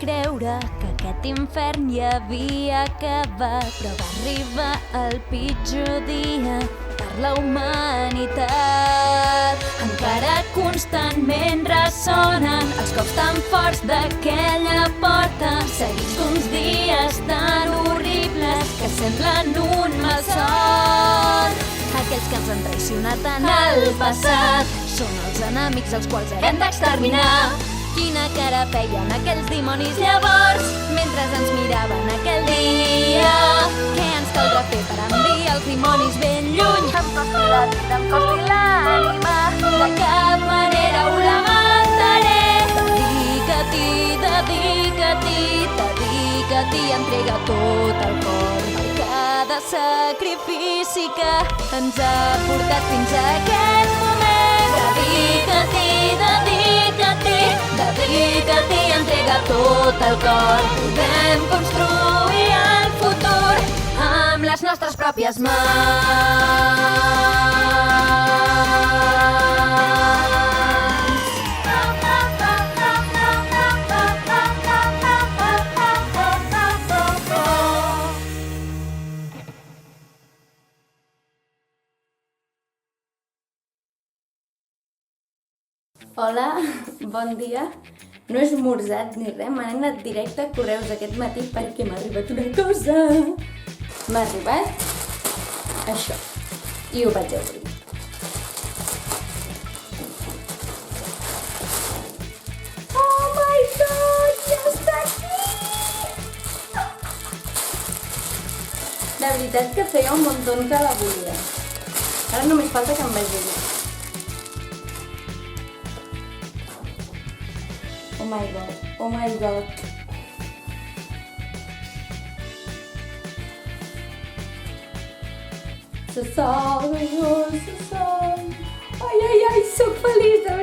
creure que aquest infern ja havia acabat, però va arribar el pitjor dia per la humanitat. Encara constantment ressonen els cops tan forts d'aquella porta, seguits d'uns dies tan horribles que semblen un malson. Aquells que ens han traicionat en el passat són els enemics als quals hem d'exterminar. Quina cara feien aquells dimonis llavors mentre ens miraven aquell dia. Què ens caldrà fer per enviar els dimonis ben lluny? Em costi la vida, em costi l'ànima, de cap manera ho lamentaré. Dedica-t'hi, dedica-t'hi, dedica-t'hi, entrega tot el cor per cada sacrifici que ens ha portat fins a aquest moment. Dedica-t'hi, dedica-t'hi, dedica-t'hi, entrega tot el cor. Podem construir el futur amb les nostres pròpies mans. Hola, bon dia. No he esmorzat ni res, m'han anat directe a correus aquest matí perquè m'ha arribat una cosa. M'ha arribat això i ho vaig obrir. Oh my god, ja està aquí! La veritat que feia un muntó que la volia. Ara només falta que em vegi bé. Oh my god, oh my god. Se sol, se sol. Ai, ai, ai, soc feliç de